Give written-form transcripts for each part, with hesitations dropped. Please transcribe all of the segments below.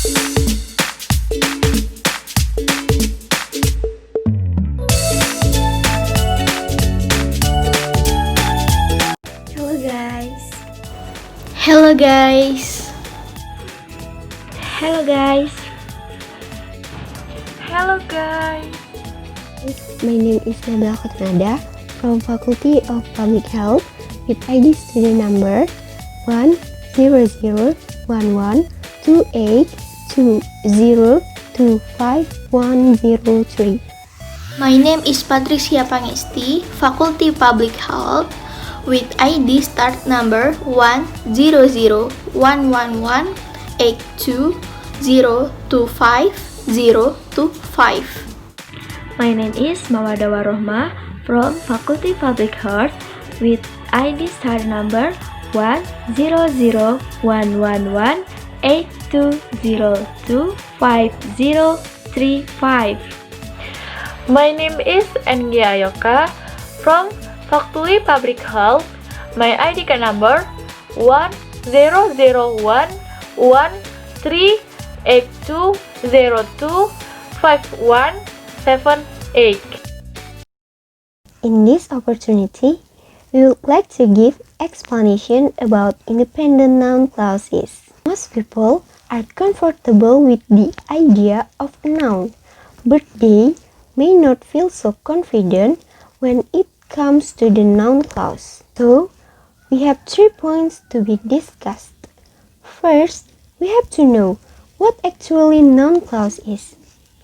Hello guys. Hello guys. Hello guys. Hello guys. My name is Nabilah Qatrunnada from Faculty of Public Health with ID student number 100112820251103. My name is Patricia Pangesti, Faculty Public Health with ID start number 1001182025025. My name is Mawaddah Warohmah from Faculty Public Health with ID start number 1001182025035. My name is Gia Ayoka from Faculty Public Health. My ID card number 100111382025178. In this opportunity, we would like to give explanation about independent noun clauses. Most people are comfortable with the idea of a noun, but they may not feel so confident when it comes to the noun clause. So, we have 3 points to be discussed. First, we have to know what actually noun clause is.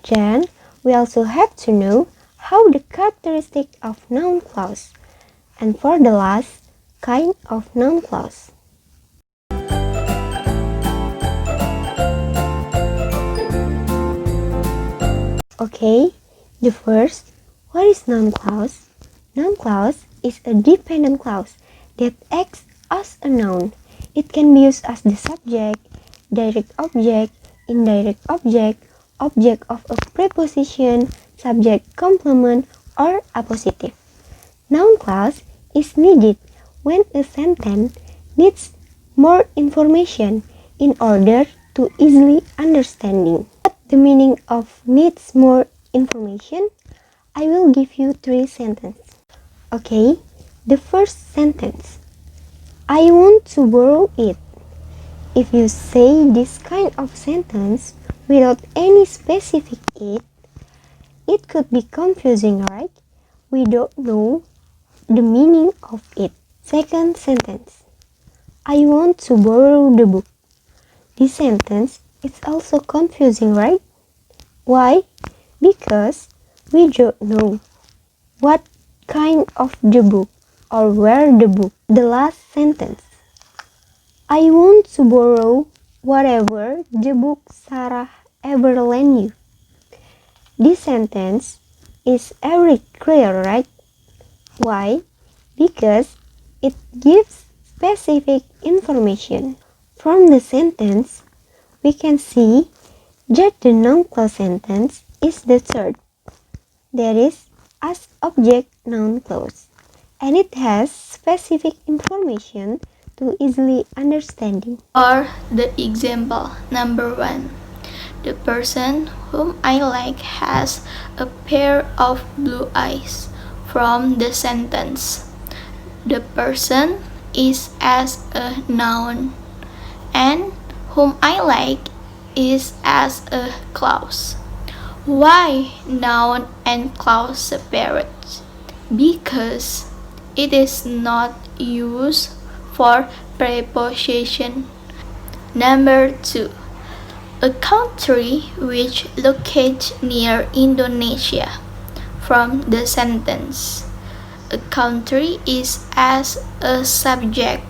Then, we also have to know how the characteristic of noun clause. And for the last, kind of noun clause. Okay, the first, what is noun clause? Noun clause is a dependent clause that acts as a noun. It can be used as the subject, direct object, indirect object, object of a preposition, subject complement, or appositive. Noun clause is needed when a sentence needs more information in order to easily understanding. What the meaning of needs more information? I will give you 3 sentences. Okay, the first sentence. I want to borrow it. If you say this kind of sentence without any specific it could be confusing, right? We don't know the meaning of it. Second sentence. I want to borrow the book. This sentence is also confusing, right? Why? Because we don't know what kind of the book or where the book. The last sentence. I want to borrow whatever the book Sarah ever lent you. This sentence is very clear, right? Why? Because it gives specific information. From the sentence, we can see that the noun clause sentence is the third. That is as object noun clause, and it has specific information to easily understanding. Or the example number 1. The person whom I like has a pair of blue eyes. From the sentence, the person is as a noun and whom I like is as a clause. Why noun and clause separate? Because it is not used for preposition. Number 2. A country which locates near Indonesia. From the sentence, a country is as a subject,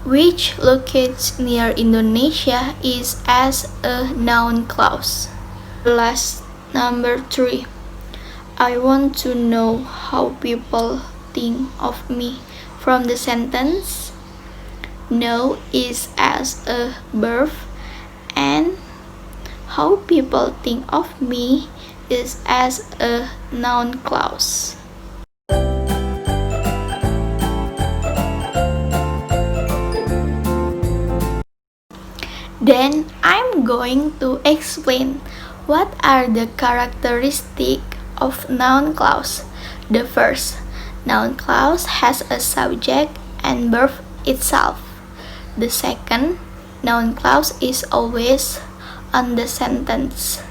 which locates near Indonesia is as a noun clause. Last, number 3. I want to know how people think of me. From the sentence, know is as a verb and how people think of me is as a noun clause. Then I'm going to explain what are the characteristics of noun clause. The first, noun clause has a subject and verb itself. The second, noun clause is always on the sentence.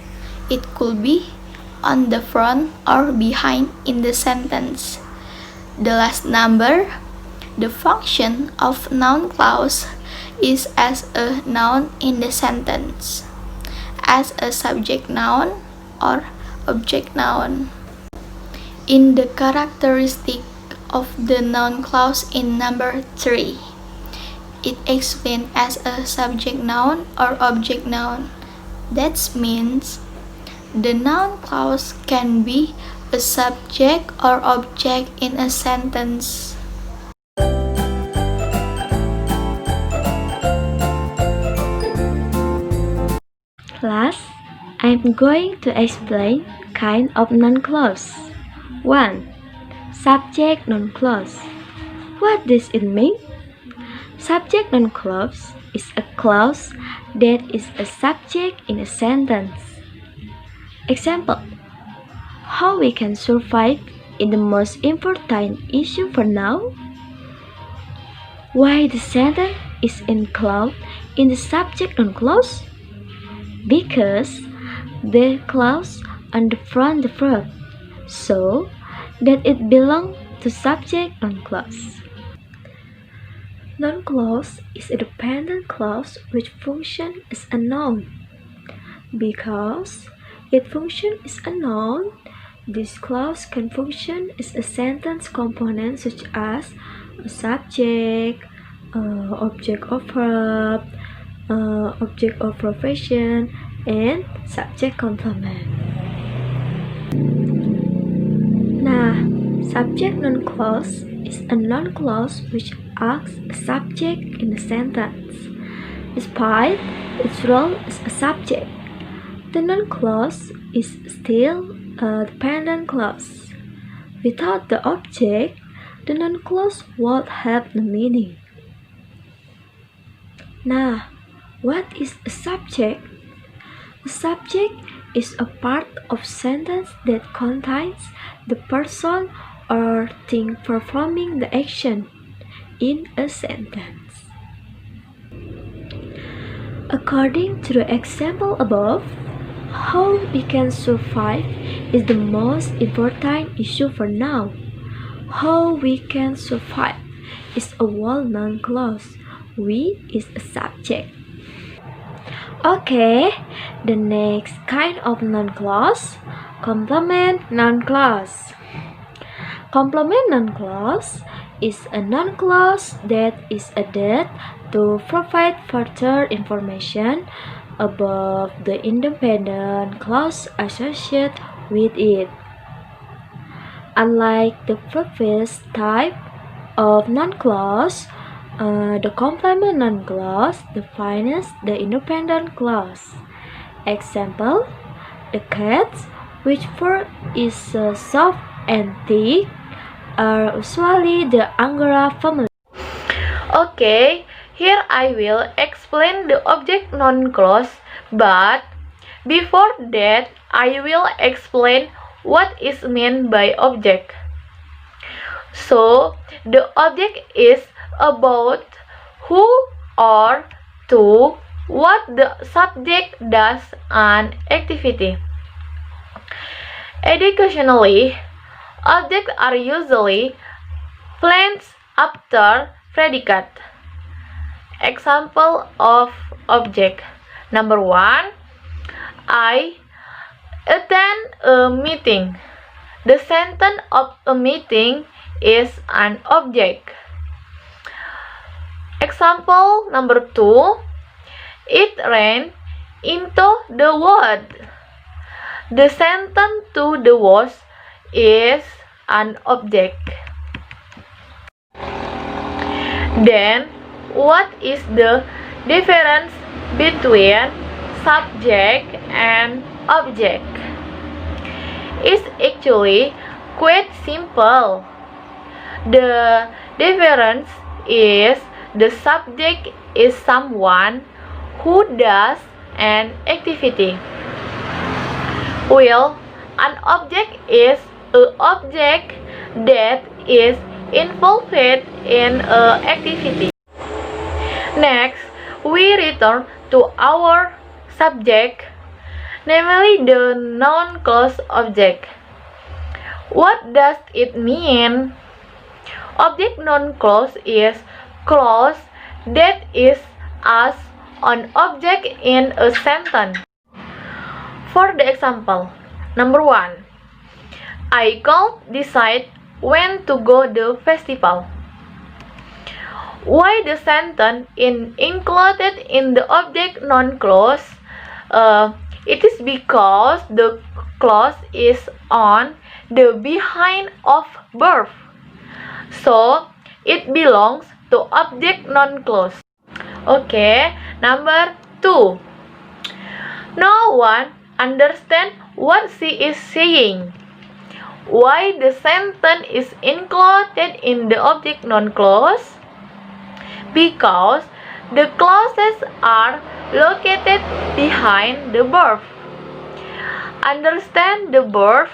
It could be on the front or behind in the sentence. The last number, the function of noun clause is as a noun in the sentence, as a subject noun or object noun. In the characteristic of the noun clause in number 3, it explained as a subject noun or object noun. That means the noun clause can be a subject or object in a sentence. Class, I'm going to explain kind of noun clause. 1. Subject noun clause. What does it mean? Subject noun clause is a clause that is a subject in a sentence. Example: how we can survive is the most important issue for now. Why the sentence is included in the subject noun clause? Because the clause on the front the verb, so that it belongs to subject noun clause. Noun clause is a dependent clause which functions as a noun. Because its function is a noun, this clause can function as a sentence component such as a subject, object of verb, object of profession, and subject complement. Nah, subject noun clause is a noun clause which acts as a subject in a sentence. Despite its role as a subject, the noun clause is still a dependent clause. Without the object, the noun clause would have no meaning. Nah, what is a subject? A subject is a part of sentence that contains the person or thing performing the action in a sentence. According to the example above, how we can survive is the most important issue for now. How we can survive is a well-known clause. We is a subject. Okay, the next kind of noun clause, complement noun clause. Complement noun clause is a noun clause that is added to provide further information above the independent clause associated with it. Unlike the previous type of noun clause, the complement noun clause defines the independent clause. Example: the cats, which verb is soft and thick, are usually the Angora family. Okay, here I will explain the object noun clause, but before that I will explain what is meant by object. So, the object is about who or to what the subject does an activity. Educationally, objects are usually plants after predicate. Example of object. Number 1, I attend a meeting. The sentence of a meeting is an object. Example number 2, it ran into the wood. The sentence to the woods is an object. Then, what is the difference between subject and object? It's actually quite simple. The difference is the subject is someone who does an activity. Will, an object is an object that is involved in an activity. Next, we return to our subject, namely the noun clause object. What does it mean? Object noun clause is clause that is as an object in a sentence. For the example, number 1, I can't decide when to go to the festival. Why the sentence is included in the object noun clause? It is because the clause is on the behind of verb, so it belongs to object noun clause. Okay, number 2. No one understands what she is saying. Why the sentence is included in the object noun clause? Because the clauses are located behind the verb. Understand the verb,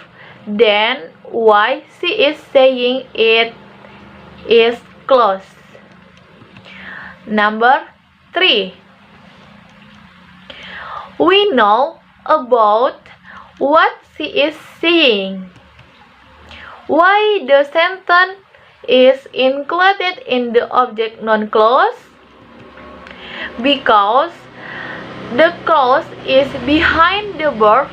then why she is saying it is clause. Number 3. We know about what she is saying. Why the sentence is included in the object noun clause? Because the clause is behind the verb,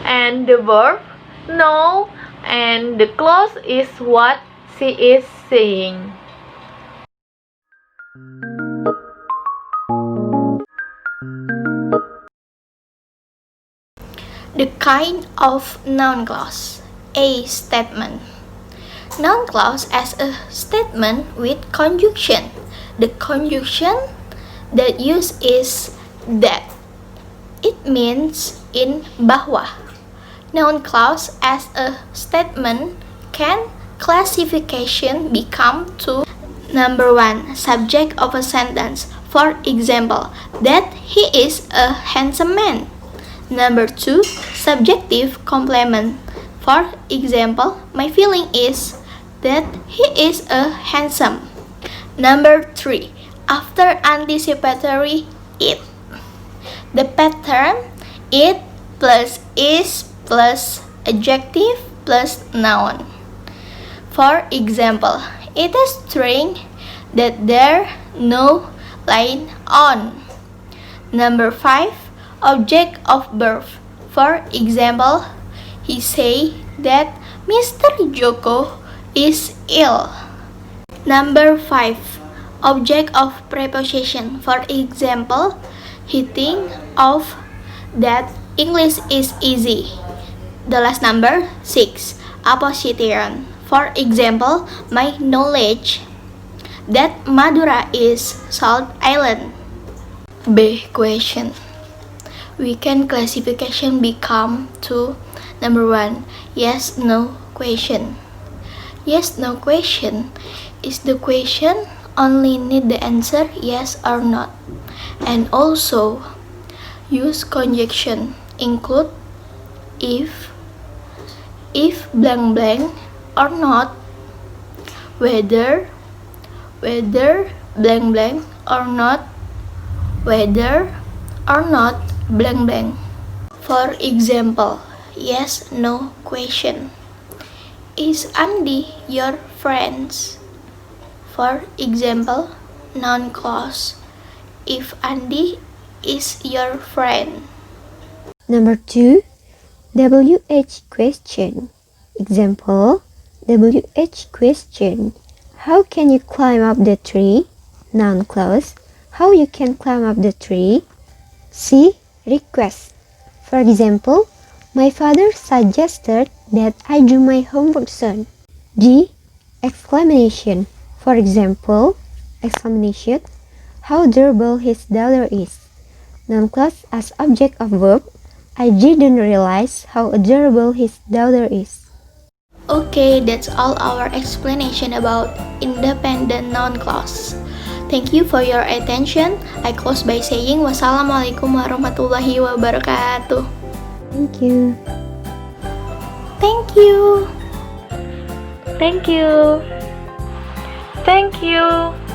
and the verb know, and the clause is what she is saying. The kind of noun clause. A statement. Noun clause as a statement with conjunction. The conjunction that used is that. It means in bahwa. Noun clause as a statement can classification become to number 1, subject of a sentence. For example, that he is a handsome man. Number 2, subjective complement. For example, my feeling is that he is a handsome. Number 3, after anticipatory it. The pattern it plus is plus adjective plus noun. For example, it is strange that there no light on. Number 5, object of verb. For example, he say that Mr. Joko is ill. Number 5, object of preposition. For example, he think of that English is easy. The last number 6, apposition. For example, my knowledge that Madura is Salt Island. B. Question. We can classification become to number 1, yes no question. Yes no question is the question only need the answer yes or not, and also use conjunction include if blank blank or not, whether blank blank or not, whether or not blank blank. For example, yes no question. Is Andy your friend? For example, noun clause. If Andy is your friend. Number 2, WH question. Example, WH question. How can you climb up the tree? Noun clause. How you can climb up the tree? C. Request. For example, my father suggested that I do my homework soon. D. Exclamation. For example, exclamation. How adorable his daughter is. Noun clause as object of verb. I didn't realize how adorable his daughter is. Okay, that's all our explanation about independent noun clause. Thank you for your attention. I close by saying wassalamualaikum warahmatullahi wabarakatuh. Thank you. Thank you. Thank you. Thank you.